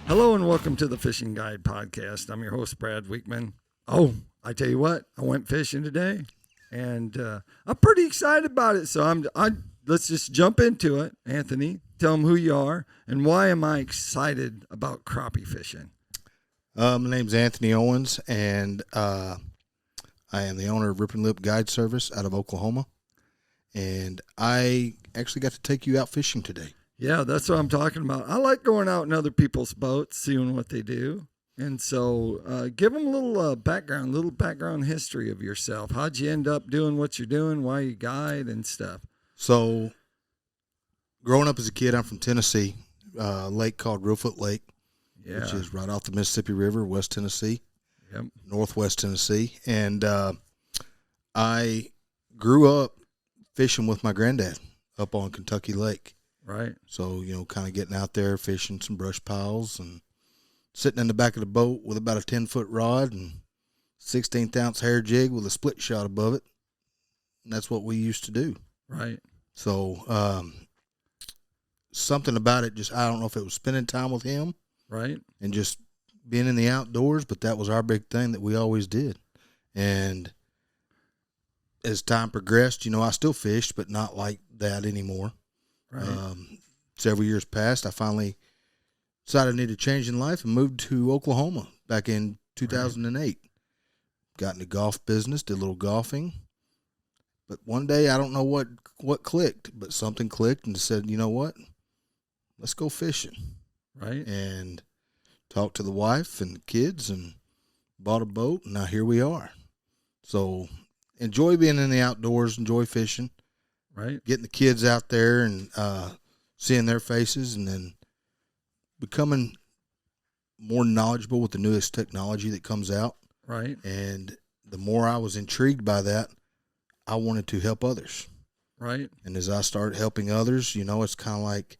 Hello and welcome to the Fishing Guide Podcast. I'm your host, Brad Wiegmann. Oh, I tell you what, I went fishing today, and I'm pretty excited about it. So let's just jump into it. Anthony, tell them who you are and why am I excited about crappie fishing? My name's Anthony Owens, and I am the owner of Ripnlips Guide Service out of Oklahoma. And I actually got to take you out fishing today. Yeah, that's what I'm talking about. I like going out in other people's boats, seeing what they do. And so give them a little background history of yourself. How'd you end up doing what you're doing, why you guide and stuff? So, growing up as a kid, I'm from Tennessee, a lake called Ripnlips Lake, which is right off the Mississippi River, West Tennessee, Northwest Tennessee. And I grew up fishing with my granddad up on Kentucky Lake. Right. So, kind of getting out there, fishing some brush piles and sitting in the back of the boat with about a 10-foot rod and 16th-ounce hair jig with a split shot above it. And that's what we used to do. Right. So, something about it, just I don't know if it was spending time with him. Right. And just being in the outdoors, but that was our big thing that we always did. And as time progressed, I still fished, but not like that anymore. Right. Several years passed, I finally decided I needed a change in life and moved to Oklahoma back in 2008. Right. Got in the golf business, did a little golfing. But one day, I don't know what clicked, but something clicked and said, you know what? Let's go fishing. Right. And talked to the wife and the kids and bought a boat, and now here we are. So enjoy being in the outdoors, enjoy fishing. Right. Getting the kids out there and seeing their faces, and then becoming more knowledgeable with the newest technology that comes out. Right. And the more I was intrigued by that, I wanted to help others. Right. And as I started helping others, it's kind of like,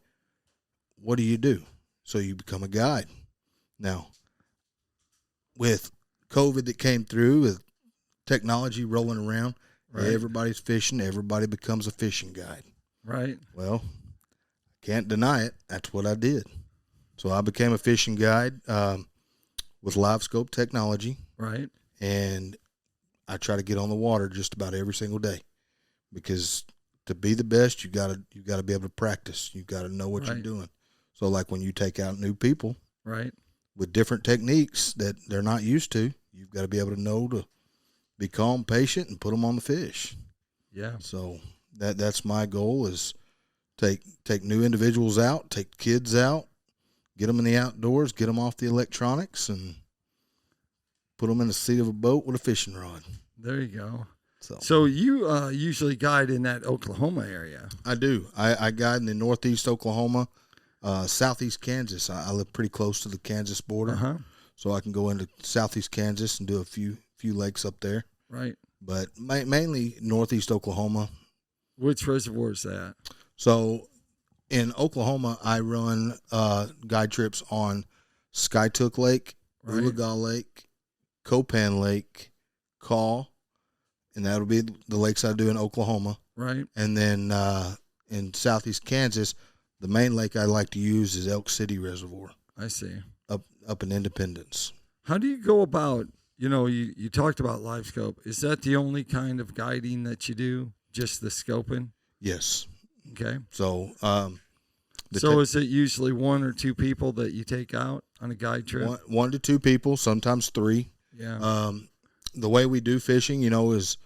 what do you do? So you become a guide. Now, with COVID that came through, with technology rolling around, right. Everybody's fishing. Everybody becomes a fishing guide. Right. Well, can't deny it. That's what I did. So I became a fishing guide with live scope technology. Right. And I try to get on the water just about every single day, because to be the best, you gotta be able to practice. You gotta know what you're doing. So like when you take out new people, right, with different techniques that they're not used to, you've got to be able to know to be calm, patient, and put them on the fish. Yeah. So that's my goal, is take new individuals out, take kids out, get them in the outdoors, get them off the electronics, and put them in the seat of a boat with a fishing rod. There you go. So you usually guide in that Oklahoma area. I do. I guide in the northeast Oklahoma, southeast Kansas. I live pretty close to the Kansas border, so I can go into southeast Kansas and do a few lakes up there. Right. But mainly northeast Oklahoma. Which reservoir is that? So in Oklahoma, I run guide trips on Skytook Lake, Ulaga Lake, Copan Lake, Caw, and that'll be the lakes I do in Oklahoma. Right. And then in southeast Kansas, the main lake I like to use is Elk City Reservoir. I see. Up in Independence. How do you go about, you talked about live scope. Is that the only kind of guiding that you do? Just the scoping? Yes. Okay. So, is it usually one or two people that you take out on a guide trip? One to two people, sometimes three. Yeah. The way we do fishing, is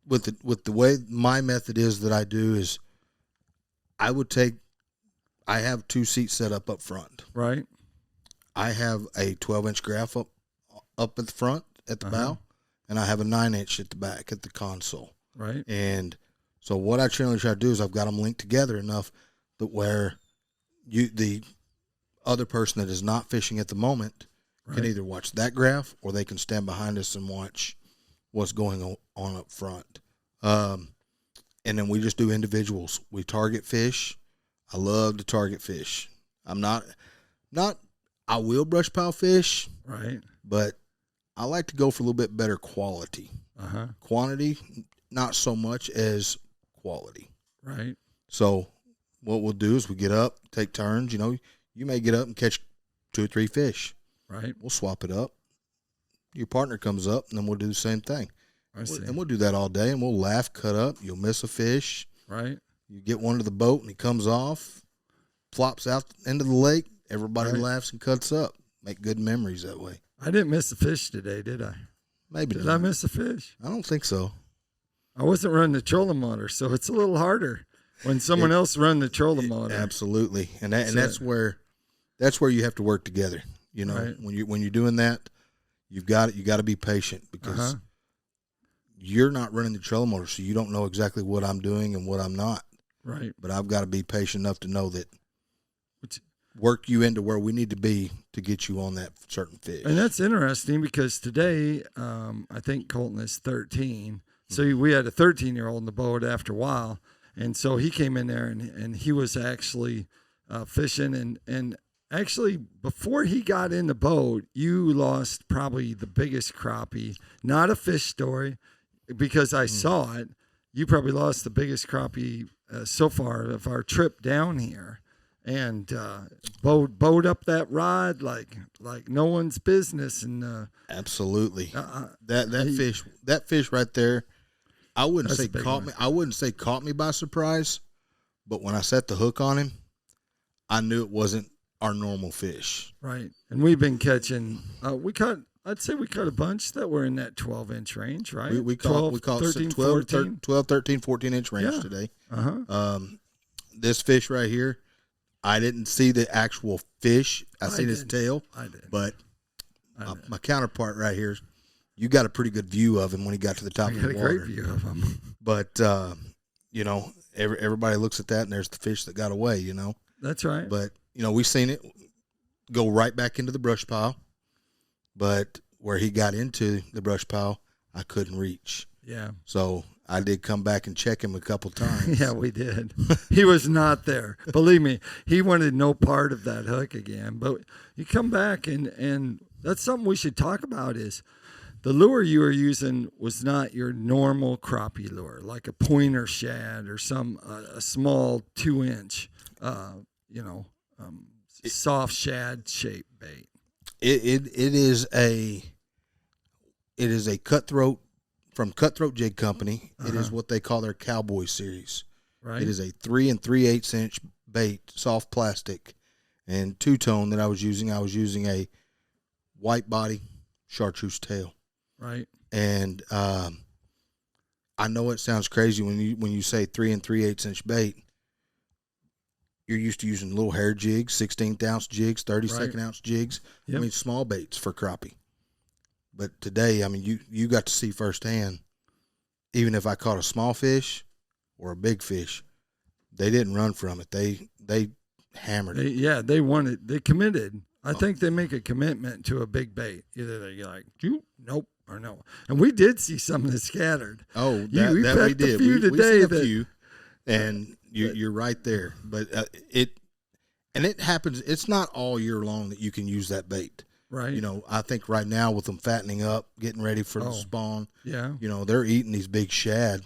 with the way my method is that I do is I have two seats set up front. Right. I have a 12-inch graph up at the front at the bow, and I have a 9-inch at the back at the console. Right. And so what I generally try to do is I've got them linked together enough that where the other person that is not fishing at the moment can either watch that graph or they can stand behind us and watch what's going on up front. And then we just do individuals. We target fish. I love to target fish. I'm not I will brush pile fish. Right. But I like to go for a little bit better quality. Quantity, not so much as quality. Right. So what we'll do is we get up, take turns. You may get up and catch 2 or 3 fish. Right. We'll swap it up. Your partner comes up, and then we'll do the same thing. I see. And we'll do that all day, and we'll laugh, cut up. You'll miss a fish. Right. You get one to the boat, and he comes off, flops out into the lake. Everybody laughs and cuts up. Make good memories that way. I didn't miss a fish today, did I? Maybe Did not. I miss a fish? I don't think so. I wasn't running the trolling motor, so it's a little harder when someone else run the trolling motor. Absolutely, and that's where you have to work together. You know, Right. when you're doing that, you got to be patient because you're not running the trolling motor, so you don't know exactly what I'm doing and what I'm not. Right. But I've got to be patient enough to know that work you into where we need to be to get you on that certain fish. And that's interesting because today, I think Colton is 13. So we had a 13-year-old in the boat after a while. And so he came in there and he was actually fishing. And actually, before he got in the boat, you lost probably the biggest crappie. Not a fish story because I saw it. You probably lost the biggest crappie so far of our trip down here. And bowed up that rod like no one's business. And absolutely, that fish right there, I wouldn't say caught me. I wouldn't say caught me by surprise, but when I set the hook on him, I knew it wasn't our normal fish. Right, and we've been catching. I'd say we caught a bunch that were in that 12-inch range. Right, we caught 13, 12, 14. 12, 13, 14-inch range today. This fish right here, I didn't see the actual fish. I seen his tail. I did. But my counterpart right here, you got a pretty good view of him when he got to the top of the water. I got a great view of him. But, you know, everybody looks at that and there's the fish that got away, you know. That's right. But, you know, we seen it go right back into the brush pile. But where he got into the brush pile, I couldn't reach. Yeah. So I did come back and check him a couple times. Yeah, we did. He was not there. Believe me, he wanted no part of that hook again. But you come back, and that's something we should talk about is the lure you were using was not your normal crappie lure, like a pointer shad or a small 2-inch, soft shad shaped bait. It is a cutthroat from Cutthroat Jig Company. It is what they call their Cowboy series. Right. It is a 3 3/8 inch bait, soft plastic, and two-tone that I was using. I was using a white body chartreuse tail. Right. And I know it sounds crazy when you say 3 3/8 inch bait. You're used to using little hair jigs, 16th ounce jigs, 32nd ounce jigs. Yep. I mean, small baits for crappie. But today, I mean, you got to see firsthand, even if I caught a small fish or a big fish, they didn't run from it. They hammered it. They committed. I think they make a commitment to a big bait. Either they're like, nope, or no. And we did see some that scattered. Oh, that we did. A few today. We few, and you're right there. But it happens. It's not all year long that you can use that bait. Right. You know, I think right now with them fattening up, getting ready for the spawn, yeah. You know, they're eating these big shad.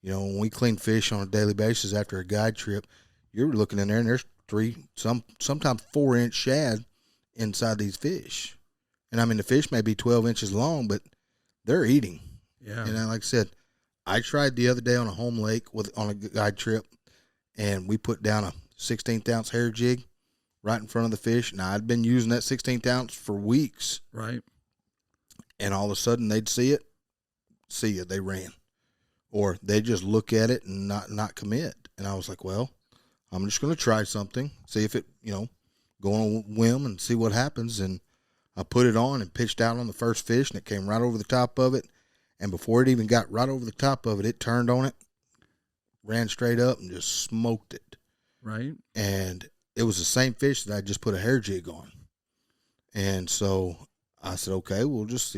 You know, when we clean fish on a daily basis after a guide trip, you're looking in there and there's 3, sometimes 4-inch shad inside these fish. And I mean, the fish may be 12 inches long, but they're eating. Yeah. And like I said, I tried the other day on a home lake on a guide trip, and we put down a 16th ounce hair jig right in front of the fish. Now, I'd been using that 16th ounce for weeks. Right. And all of a sudden, they'd see it, they ran. Or they'd just look at it and not commit. And I was like, well, I'm just going to try something, see if it, go on a whim and see what happens. And I put it on and pitched out on the first fish, and it came right over the top of it. And before it even got right over the top of it, it turned on it, ran straight up, and just smoked it. Right. And it was the same fish that I just put a hair jig on. And so I said, okay, we'll just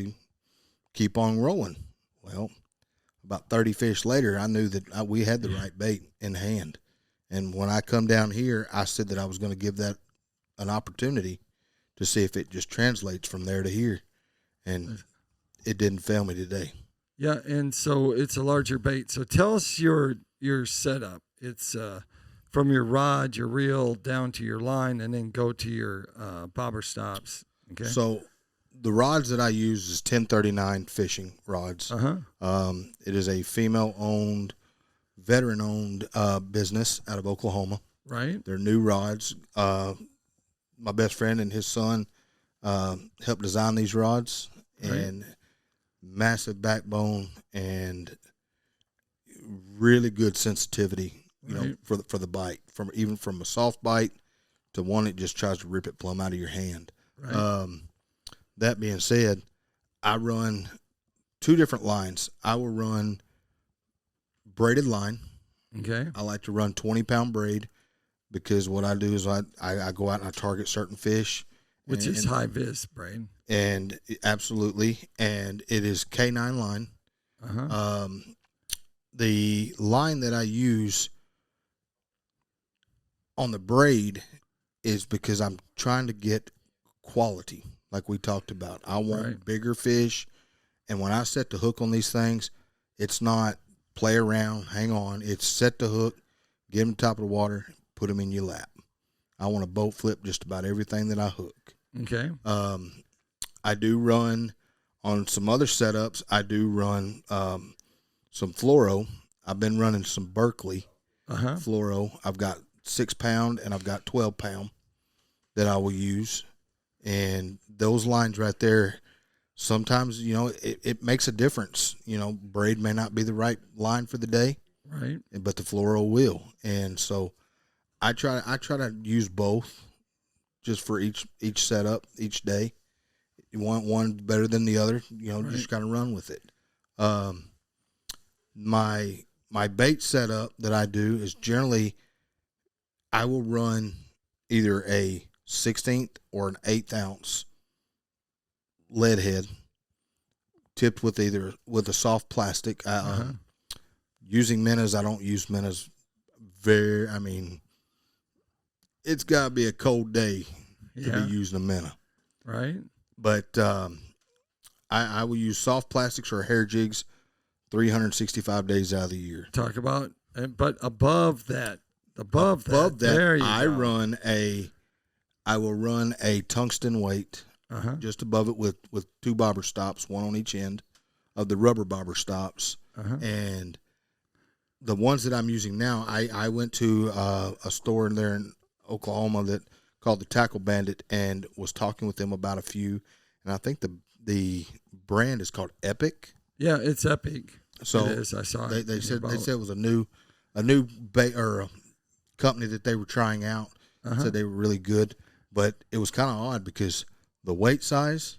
keep on rolling. Well, about 30 fish later, I knew that we had the right bait in hand. And when I come down here, I said that I was going to give that an opportunity to see if it just translates from there to here. And it didn't fail me today. Yeah, and so it's a larger bait. So tell us your setup. It's from your rod, your reel, down to your line, and then go to your bobber stops. Okay. So the rods that I use is 1039 fishing rods. It is a female-owned, veteran-owned business out of Oklahoma. Right. They're new rods. My best friend and his son helped design these rods, and massive backbone and really good sensitivity, you know, for the bite, even from a soft bite to one that just tries to rip it plumb out of your hand. Right. That being said, I run 2 different lines. I will run braided line. Okay. I like to run 20-pound braid because what I do is I go out and I target certain fish. Which is high vis braid. And absolutely. And it is K9 line. The line that I use on the braid is because I'm trying to get quality, like we talked about. I want bigger fish, and when I set the hook on these things, it's not play around, hang on. It's set the hook, get them to the top of the water, put them in your lap. I want to boat flip just about everything that I hook. Okay. I do run on some other setups. I do run some fluoro. I've been running some Berkeley fluoro. I've got 6-pound and I've got 12-pound that I will use. And those lines right there, sometimes, you know, it makes a difference. You know, braid may not be the right line for the day, right? But the fluoro will. And so I try to use both just for each setup each day. You want one better than the other, you know, just got to run with it. My bait setup that I do is generally I will run either a 16th or an 1/8 ounce lead head tipped with a soft plastic. Using minnows, I don't use minnows it's got to be a cold day to be using a minnow. Right. But I will use soft plastics or hair jigs 365 days out of the year. Talk about, but above that, there I will run a tungsten weight just above it with 2 bobber stops, one on each end of the rubber bobber stops. And the ones that I'm using now, I went to a store in there in Oklahoma that called the Tackle Bandit and was talking with them about a few. And I think the brand is called Epic. Yeah, it's Epic. So it is. I saw it. They said it was a new bait or a company that they were trying out. Said they were really good, but it was kind of odd because the weight size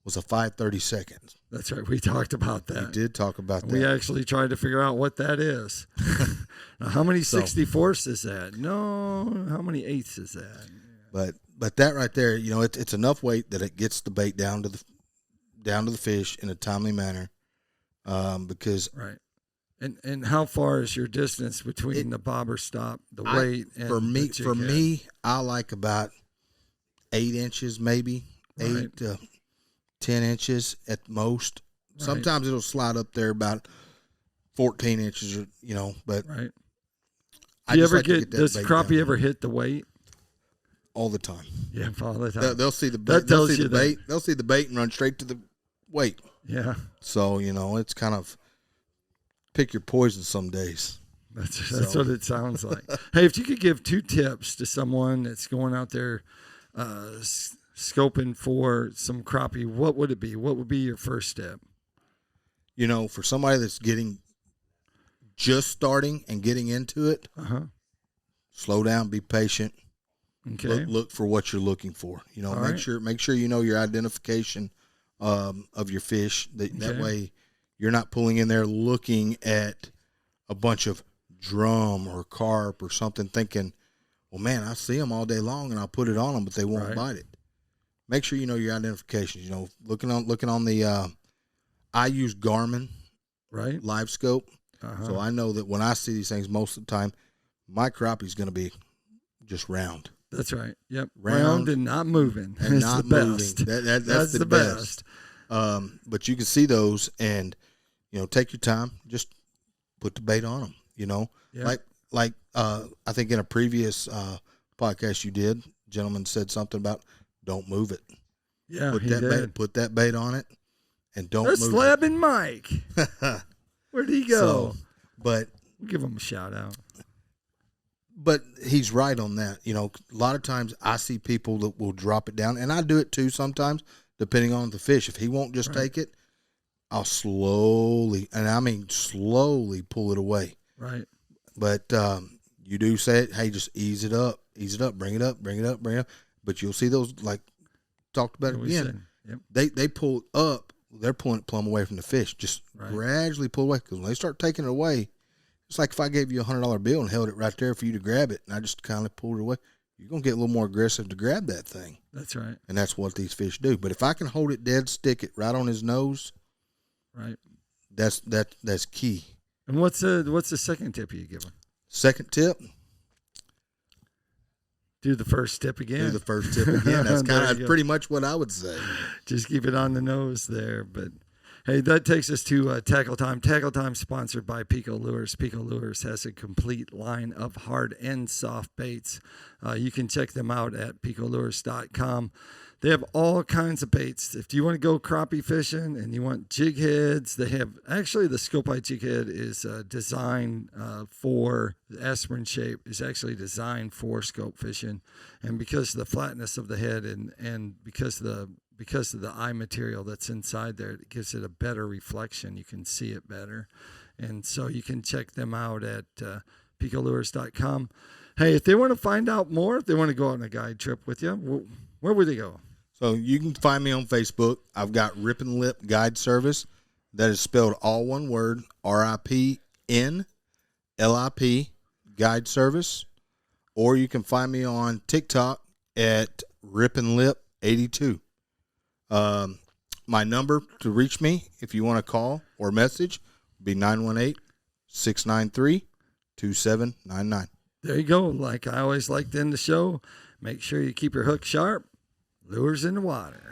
was a 5/32. That's right. We talked about that. We did talk about that. We actually tried to figure out what that is. Now, how many 64ths is that? No, how many 1/8 is that? But that right there, you know, it's enough weight that it gets the bait down to the fish in a timely manner. Because right. And how far is your distance between the bobber stop, the weight, and for me, I like about 8 inches, maybe 8 to 10 inches at most. Right. Sometimes it'll slide up there about 14 inches, or, you know. But right. Does crappie ever hit the weight? All the time. Yeah, all the time. They'll see the bait. They'll see the bait. They'll see the bait and run straight to the weight. Yeah. So, you know, it's kind of pick your poison some days. That's what it sounds like. Hey, if you could give 2 tips to someone that's going out there scoping for some crappie, what would it be? What would be your first step? You know, for somebody that's just starting and getting into it, slow down, be patient. Okay. Look for what you're looking for. You know, make sure you know your identification of your fish. That way you're not pulling in there looking at a bunch of drum or carp or something thinking, well, man, I see them all day long and I'll put it on them, but they won't bite it. Make sure you know your identifications. You know, looking on the I use Garmin live scope. So I know that when I see these things most of the time, my crappie is going to be just round. That's right. Yep. Round and not moving. And not moving. That's the best. But you can see those and, you know, take your time. Just put the bait on them, you know. Yeah. like I think in a previous podcast you did, gentleman said something about don't move it. Yeah, Put that bait on it, and don't That's move Slabbing Mike. Where'd he go? So, but We'll give him a shout out. But he's right on that. You know, a lot of times I see people that will drop it down, and I do it too sometimes, depending on the fish. If he won't just take it, I'll slowly, and I mean slowly, pull it away. Right. But you do say it, hey, just ease it up, bring it up. But you'll see those, like talked about again. Yep. They pull up, they're pulling it plumb away from the fish. Just gradually pull away, because when they start taking it away, it's like if I gave you $100 bill and held it right there for you to grab it, and I just kind of pulled it away, you're going to get a little more aggressive to grab that thing. That's right. And that's what these fish do. But if I can hold it dead, stick it right on his nose, right, that's key. And what's the second tip you give him? Second tip? Do the first tip again. Do the first tip again. That's kind of pretty much what I would say. Just keep it on the nose there. But hey, that takes us to Tackle Time. Tackle Time sponsored by PICO Lures. PICO Lures has a complete line of hard and soft baits. You can check them out at picolures.com. They have all kinds of baits. If you want to go crappie fishing and you want jig heads, they have, actually the Scope Eye jig head is designed for, the aspirin shape is actually designed for scope fishing. And because of the flatness of the head and because of the eye material that's inside there, it gives it a better reflection. You can see it better. And so you can check them out at picolures.com. Hey, if they want to find out more, if they want to go on a guide trip with you, where would they go? So you can find me on Facebook. I've got Ripnlips Guide Service. That is spelled all one word, RIPNLIP Guide Service. Or you can find me on TikTok at Ripnlip82. My number to reach me, if you want to call or message, would be 918-693-2799. There you go. Like I always like to end the show, make sure you keep your hook sharp, lures in the water.